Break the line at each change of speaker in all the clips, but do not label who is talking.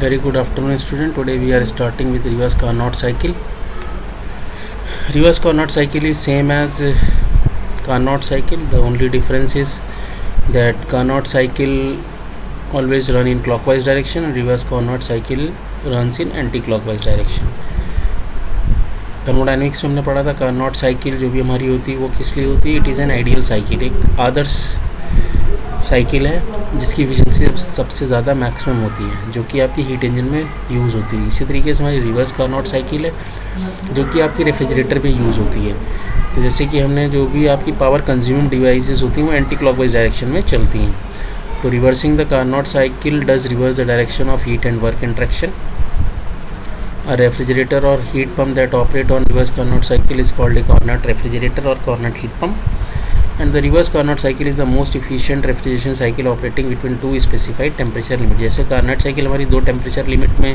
Very good afternoon, student. Today we are starting with reverse Carnot cycle. Reverse Carnot cycle is same as Carnot cycle. The only difference is that Carnot cycle always run in clockwise direction and reverse Carnot cycle runs in anti-clockwise direction. Thermodynamics में हमने पढ़ा था Carnot cycle जो भी हमारी होती है वो किस लिए होती है. It is an ideal cycle, एक आदर्श साइकिल है जिसकी एफिशिएंसी सबसे ज़्यादा मैक्सिमम होती है, जो कि आपकी हीट इंजन में यूज़ होती है. इसी तरीके से हमारी रिवर्स कार्नोट साइकिल है जो कि आपकी रेफ्रिजरेटर में यूज़ होती है. तो जैसे कि हमने जो भी आपकी पावर कंज्यूमिंग डिवाइसेस होती हैं वो एंटी क्लॉकवाइज डायरेक्शन में चलती हैं. तो reversing the Carnot cycle does reverse the direction of heat and work interaction. A refrigerator or heat pump that operate on reverse Carnot cycle is called a Carnot refrigerator or Carnot heat pump. And the reverse Carnot cycle is the most efficient refrigeration cycle operating between two specified temperature limit. जैसे Carnot cycle हमारी दो temperature limit में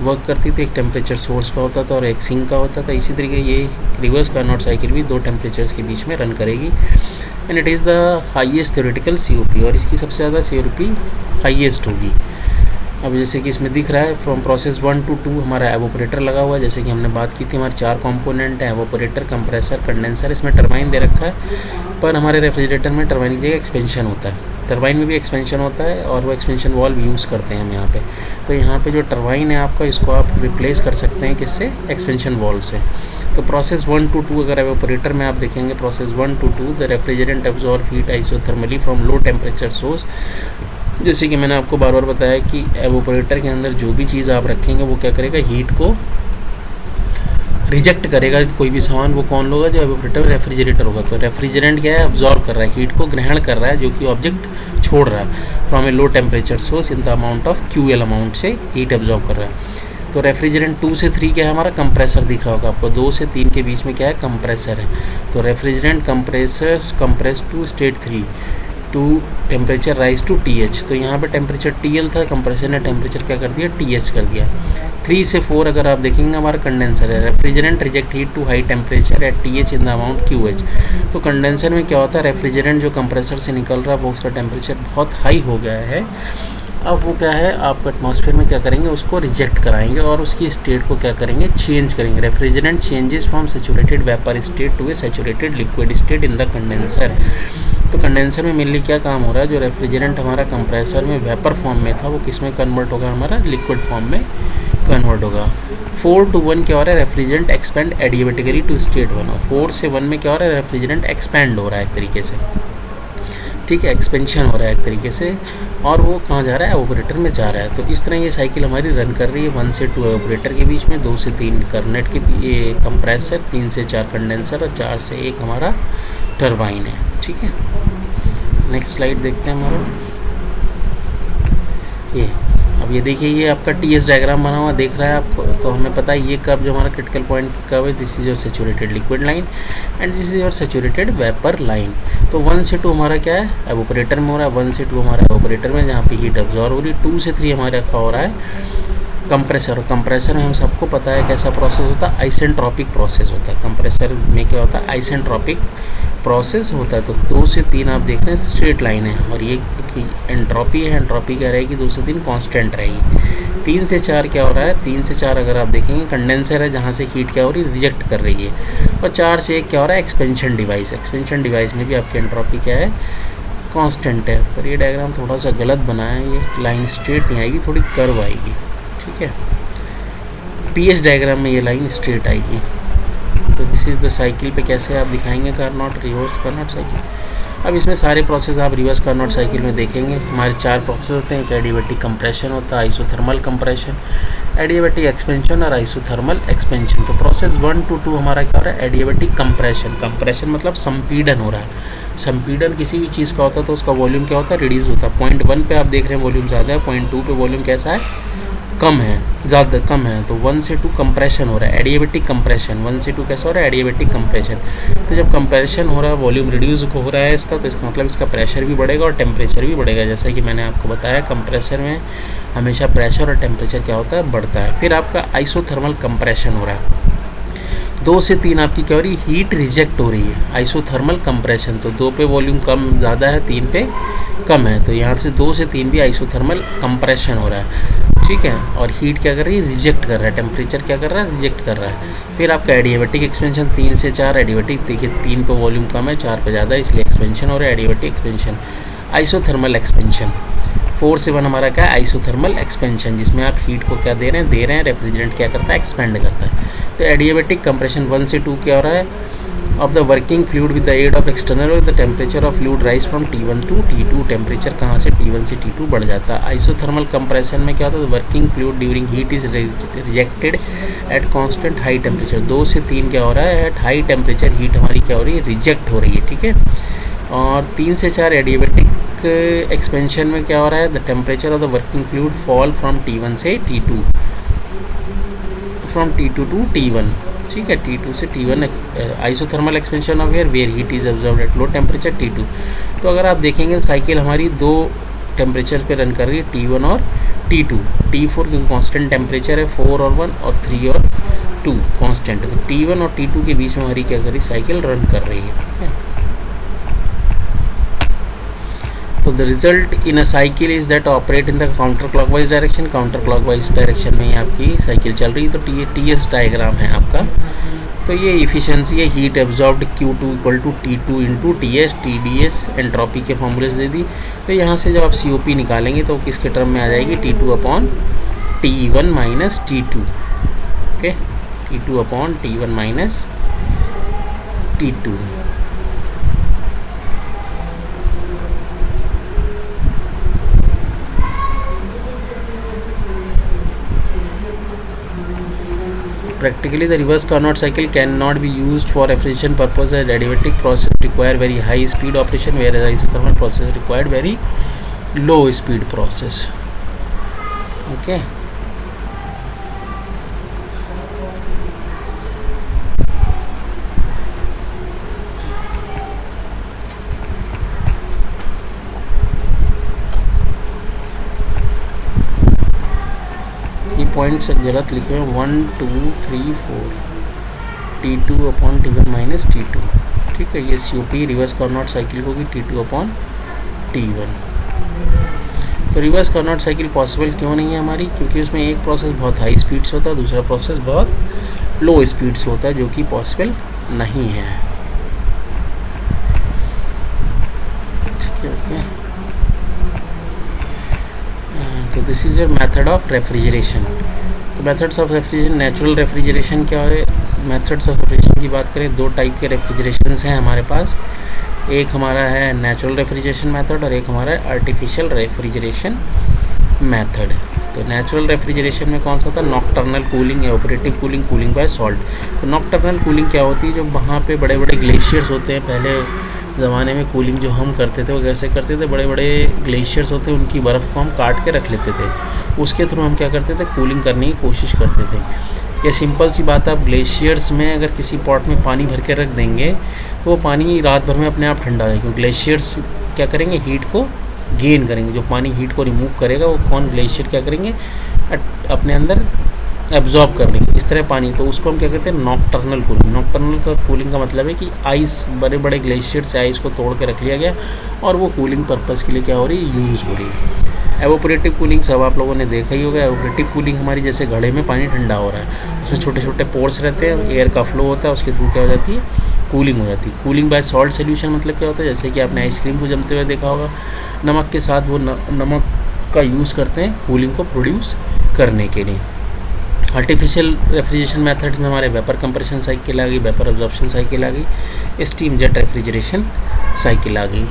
work करती थी, एक temperature source का होता था और एक सिंक का होता था. इसी तरीके ये रिवर्स कार्नोट साइकिल भी दो टेम्परेचर्स के बीच में रन करेगी. And it is the highest theoretical COP और इसकी सबसे ज़्यादा COP हाईएस्ट होगी. अब जैसे कि इसमें दिख रहा है फ्रॉम प्रोसेस 1 to 2 हमारा एवोपरेटर लगा हुआ है. जैसे कि हमने बात की थी हमारे 4 कंपोनेंट हैं, एवोपरेटर, कंप्रेसर, कंडेंसर. इसमें टरबाइन दे रखा है, पर हमारे रेफ्रिजरेटर में टरबाइन की जगह एक्सपेंशन होता है. टरबाइन में भी एक्सपेंशन होता है और वो एक्सपेंशन वाल्व यूज़ करते हैं हम यहाँ पे. तो यहाँ पे जो टरबाइन है आपका, इसको आप रिप्लेस कर सकते हैं किससे, एक्सपेंशन वाल्व से. तो प्रोसेस 1 to 2 अगर एवोपरेटर में आप देखेंगे, process 1 to 2 the refrigerant absorb heat isothermally from low temperature source. जैसे कि मैंने आपको बार बार बताया कि एवोपरेटर के अंदर जो भी चीज़ आप रखेंगे वो क्या करेगा, हीट को रिजेक्ट करेगा. कोई भी सामान वो कौन होगा, जो एवोपरेटर रेफ्रिजरेटर होगा. तो रेफ्रिजरेंट क्या है, अब्जॉर्ब कर रहा है, हीट को ग्रहण कर रहा है जो कि ऑब्जेक्ट छोड़ रहा है from A low temperature source in the amount of QL amount से हीट अब्जॉर्ब कर रहा है. तो रेफ्रिजरेंट 2 से 3 क्या है, हमारा कंप्रेसर दिख रहा होगा आपको. 2 से 3 के बीच में क्या है, कंप्रेसर है. तो refrigerant compressors compress to state 3 to temperature rise to TH. तो यहाँ पे टेम्परेचर TL था, कंप्रेसर ने टेम्परेचर क्या कर दिया, TH कर दिया. 3 से 4 अगर आप देखेंगे हमारा कंडेंसर है. Refrigerant reject heat to high temperature at TH in the amount QH. तो कंडेंसर में क्या होता है, रेफ्रिजरेंट जो कंप्रेसर से निकल रहा है वो उसका टेम्परेचर बहुत हाई हो गया है. अब वो क्या है, आप एटमॉस्फेयर में क्या करेंगे, उसको रिजेक्ट कराएंगे और उसकी स्टेट को क्या करेंगे, चेंज करेंगे. Refrigerant changes from saturated vapour state to a saturated liquid state in the condenser. तो कंडेंसर में मेनली क्या काम हो रहा है, जो रेफ्रिजरेंट हमारा कंप्रेसर में वेपर फॉर्म में था वो किस में कन्वर्ट होगा, हमारा लिक्विड फॉर्म में कन्वर्ट होगा. 4 to 1 क्या हो रहा है, refrigerant expand adiabatically to state 1. और 4 से 1 में क्या हो रहा है, रेफ्रिजरेंट एक्सपेंड हो रहा है एक तरीके से, ठीक है, एक्सपेंशन हो रहा है एक तरीके से. और वो कहाँ जा रहा है, एवोपरेटर में जा रहा है. तो इस तरह ये साइकिल हमारी रन कर रही है. 1 से 2 एवोपरेटर के बीच में, 2 से 3 कार्नेट के ये कंप्रेसर, 3 से 4 कंडेंसर और 4 से 1 हमारा टरबाइन है. ठीक है, नेक्स्ट स्लाइड देखते हैं हमारा. ये अब ये देखिए, ये आपका TS डायग्राम बना हुआ दिख रहा है आपको. तो हमें पता है ये कब जो हमारा क्रिटिकल पॉइंट की कब है, this is your saturated liquid line and this is your saturated vapour line. तो 1 से 2 हमारा क्या है, एवोपरेटर में हो रहा है. 1 से 2 हमारा एवोपरेटर में जहाँ पे हीट अब्जॉर्ब हो रही है. 2 से 3 हमारे रखा हो रहा है कंप्रेसर. और कंप्रेसर में हम सबको पता है कैसा प्रोसेस होता है, आइसेंट्रोपिक प्रोसेस होता है. कंप्रेसर में क्या होता है, आइसेंट्रोपिक प्रोसेस होता है. तो 2 से 3 आप देख रहे हैं स्ट्रेट लाइन है और ये एंट्रोपी है, एंट्रोपी क्या रहेगी, 2 से 3 कांस्टेंट रहेगी. 3 से 4 क्या हो रहा है, 3 से 4 अगर आप देखेंगे कंडेंसर है जहाँ से हीट क्या हो रही है, रिजेक्ट कर रही है. और 4 से 1 क्या हो रहा है, एक्सपेंशन डिवाइस. एक्सपेंशन डिवाइस में भी आपकी एंट्रोपी क्या है, कांस्टेंट है. पर ये डायग्राम थोड़ा सा गलत बना है, ये लाइन स्ट्रेट नहीं आएगी, थोड़ी कर्व आएगी. ठीक है, PS डायग्राम में ये लाइन स्ट्रेट आएगी. तो दिस इज़ द साइकिल पे कैसे आप दिखाएंगे कार्नोट, रिवर्स कार्नोट साइकिल. अब इसमें सारे प्रोसेस आप रिवर्स कार्नोट साइकिल में देखेंगे. हमारे 4 प्रोसेस होते हैं. एक एडियाबेटिक कंप्रेशन होता है, आइसोथर्मल कंप्रेशन, एडियाबेटिक एक्सपेंशन और आइसोथर्मल एक्सपेंशन. तो प्रोसेस 1 to 2 हमारा क्या हो रहा है, एडियाबेटिक कंप्रेशन. कंप्रेशन मतलब संपीड़न हो रहा है. संपीड़न किसी भी चीज़ का होता है तो उसका वॉल्यूम क्या होता है, रिड्यूस होता है. पॉइंट 1 पे आप देख रहे हैं वॉल्यूम ज़्यादा है, पॉइंट 2 पे वॉल्यूम कैसा है, कम है, ज़्यादा कम है. तो 1 से 2 कंप्रेशन हो रहा है, एडियाबेटिक कंप्रेशन. 1 से 2 कैसा हो रहा है, एडियाबेटिक कंप्रेशन. तो जब कंप्रेशन हो रहा है, वॉल्यूम रिड्यूस हो रहा है इसका, तो इसका मतलब इसका प्रेशर भी बढ़ेगा और टेम्परेचर भी बढ़ेगा. जैसा कि मैंने आपको बताया, कंप्रेसर में हमेशा प्रेशर और टेम्परेचर क्या होता है, बढ़ता है. फिर आपका आइसोथर्मल कंप्रेशन हो रहा है. 2 से 3 आपकी क्या हो रही है, हीट रिजेक्ट हो रही है, आइसोथर्मल कंप्रेशन. तो 2 पे वॉल्यूम कम ज़्यादा है, 3 पे कम है. तो यहाँ से 2 से 3 भी आइसोथर्मल कंप्रेशन हो रहा है. ठीक है, और हीट क्या कर रही है, रिजेक्ट कर रहा है, टेम्परेचर क्या कर रहा है, रिजेक्ट कर रहा है। फिर आपका एडियाबैटिक एक्सपेंशन 3 से 4, एडियाबैटिक देखिए 3 पे वॉल्यूम कम है, 4 पे ज़्यादा है, इसलिए एक्सपेंशन और एडियाबैटिक एक्सपेंशन। आइसोथर्मल एक्सपेंशन 4 से 1 हमारा क्या है, आइसोथर्मल एक्सपेंशन, जिसमें आप हीट को क्या दे रहे हैं, रेफ्रिजरेंट क्या करता है, एक्सपेंड करता है। तो एडियाबैटिक कंप्रेशन 1 से 2 क्या हो रहा है, of the working fluid with the aid of external the temperature of fluid rise from T1 to T2, temperature कहाँ से T1 से T2 बढ़ जाता है। आइसोथर्मल कंप्रेशन में क्या होता है, working fluid during heat is rejected at constant high temperature. 2 से 3 क्या हो रहा है, एट हाई टेम्परेचर हीट हमारी क्या हो रही है, रिजेक्ट हो रही है, ठीक है। और 3 से 4 एडियाबैटिक एक्सपेंशन में क्या हो रहा है, the temperature of the working fluid fall from T1 से T2, from T2 to T1, ठीक है, T2 से T1। Isothermal expansion of air where heat is observed at low temperature T2। तो अगर आप देखेंगे साइकिल हमारी 2 टेम्परेचर पे रन कर रही है, T1 और T2। T4 की कांस्टेंट टेम्परेचर है 4 और 1, और 3 और 2 कांस्टेंट। तो T1 और T2 के बीच में हमारी क्या कर रही, साइकिल रन कर रही है, ठीक है। तो the result in a cycle is that operate in the counter clockwise direction, counter clockwise direction में ही आपकी साइकिल चल रही है। तो TS डायग्राम है आपका। तो ये इफिशिएंसी है, heat absorbed Q2 equal to T2 into TS, TDS entropy के फॉर्मूले दे दी। तो यहाँ से जब आप COP निकालेंगे तो किसके टर्म में आ जाएगी, T2 upon T1 minus T2, okay, T2 upon T1 minus T2। Practically, the reverse Carnot cycle cannot be used for refrigeration purpose as adiabatic process require very high speed operation, whereas isothermal process required very low speed process. Okay. Points गलत लिखे हैं, 1 2 3 4 T2 upon T1 minus T2, ठीक है। ये COP reverse Carnot cycle होगी T2 upon T1। तो reverse Carnot cycle possible क्यों नहीं है हमारी, क्योंकि उसमें एक प्रोसेस बहुत हाई स्पीड से होता है, दूसरा प्रोसेस बहुत लो स्पीड से होता है, जो कि पॉसिबल नहीं है, ठीक है, ओके। तो this is your method of refrigeration. तो methods of refrigeration, natural refrigeration क्या है, मेथड्स ऑफ रेफ्रिजरेशन की बात करें, 2 टाइप के रेफ्रिजरेशंस हैं हमारे पास। एक हमारा है नेचुरल रेफ्रिजरेशन मेथड और एक हमारा है आर्टिफिशियल रेफ्रिजरेशन मेथड। तो नेचुरल रेफ्रिजरेशन में कौन सा होता है, nocturnal cooling, evaporative cooling, cooling by salt. तो नॉकटर्नल कूलिंग क्या होती है, जब वहाँ पे बड़े बड़े ग्लेशियर्स होते हैं, पहले ज़माने में कूलिंग जो हम करते थे वो कैसे करते थे, बड़े बड़े ग्लेशियर्स होते हैं उनकी बर्फ़ को हम काट के रख लेते थे, उसके थ्रू हम क्या करते थे, कूलिंग करने की कोशिश करते थे। ये सिंपल सी बात, आप ग्लेशियर्स में अगर किसी पॉट में पानी भर के रख देंगे तो वो पानी रात भर में अपने आप ठंडा हो जाएगा, क्योंकि ग्लेशियर्स क्या करेंगे, हीट को गेन करेंगे। जो पानी हीट को रिमूव करेगा वो कौन, ग्लेशियर क्या करेंगे, अपने अंदर एब्जॉर्ब कर लेंगे इस तरह पानी। तो उसको हम क्या कहते हैं, नॉकटर्नल कूलिंग। नॉकटर्नल का कूलिंग का मतलब है कि आइस, बड़े बड़े ग्लेशियर से आइस को तोड़ के रख लिया गया और वो कूलिंग पर्पज़ के लिए क्या हो रही है, यूज़ हो रही है। एवोपरेटिव कूलिंग सब आप लोगों ने देखा ही होगा। एवोपरेटिव कूलिंग हमारी जैसे घड़े में पानी ठंडा हो रहा है, उसमें छोटे छोटे पोर्स रहते हैं, एयर का फ्लो होता है, उसके थ्रू क्या हो जाती है, कूलिंग हो जाती है। कूलिंग बाय सॉल्ट सोल्यूशन मतलब क्या होता है, जैसे कि आपने आइसक्रीम को जमते हुए देखा होगा, नमक के साथ वो नमक का यूज़ करते हैं कूलिंग को प्रोड्यूस करने के लिए। आर्टिफिशियल रेफ्रिजरेशन मेथड्स में हमारे वेपर कंप्रेशन साइकिल आ गई, वेपर एब्जॉर्प्शन साइकिल आ गई, स्टीम जेट रेफ्रिजरेशन साइकिल आ गई,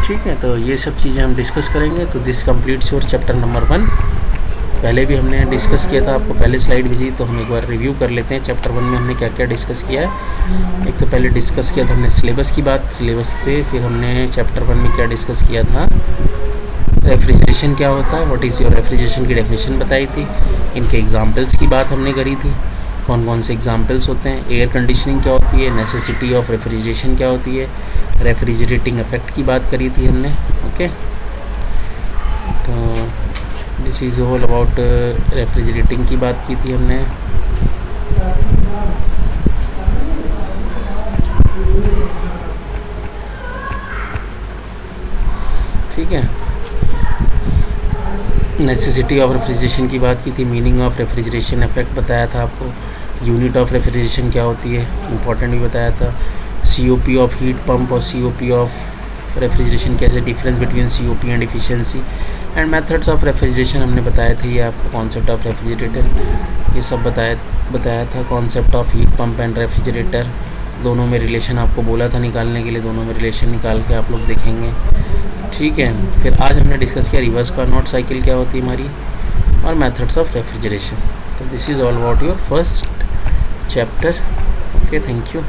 ठीक है। तो ये सब चीज़ें हम डिस्कस करेंगे। तो this completes your chapter number 1। पहले भी हमने डिस्कस किया था, आपको पहले स्लाइड भेजी, तो हम एक बार रिव्यू कर लेते हैं। चैप्टर 1 में हमने क्या क्या डिस्कस किया है। एक तो पहले डिस्कस किया था हमने सिलेबस की बात, सिलेबस से फिर हमने चैप्टर 1 में क्या डिस्कस किया था, रेफ्रिजरेशन क्या होता है, व्हाट इज़ योर रेफ्रिजरेशन की डेफिनेशन बताई थी। इनके एग्जांपल्स की बात हमने करी थी, कौन कौन से एग्जांपल्स होते हैं। एयर कंडीशनिंग क्या होती है, नेसेसिटी ऑफ रेफ्रिजरेशन क्या होती है, रेफ्रिजरेटिंग इफेक्ट की बात करी थी हमने, ओके। तो this is all about refrigerating की बात की थी हमने। ठीक है, नेसेसिटी ऑफ रेफ्रिजरेशन की बात की थी, मीनिंग ऑफ रेफ्रिजरेशन, इफेक्ट बताया था आपको, यूनिट ऑफ रेफ्रिजरेशन क्या होती है, इंपॉर्टेंट भी बताया था, COP ऑफ हीट पंप और COP ऑफ रेफ्रिजरेशन, कैसे difference between COP and efficiency, and methods of refrigeration हमने बताए थे, ये आपको कॉन्सेप्ट ऑफ रेफ्रिजरेटर ये सब बताया था, concept of heat pump and refrigerator, दोनों में रिलेशन आपको बोला था निकालने के लिए, दोनों में रिलेशन निकाल के आप लोग देखेंगे, ठीक है। फिर आज हमने डिस्कस किया रिवर्स कार्नोट साइकिल क्या होती है हमारी, और मेथड्स ऑफ रेफ्रिजरेशन। तो this is all about your first chapter. Okay, thank you.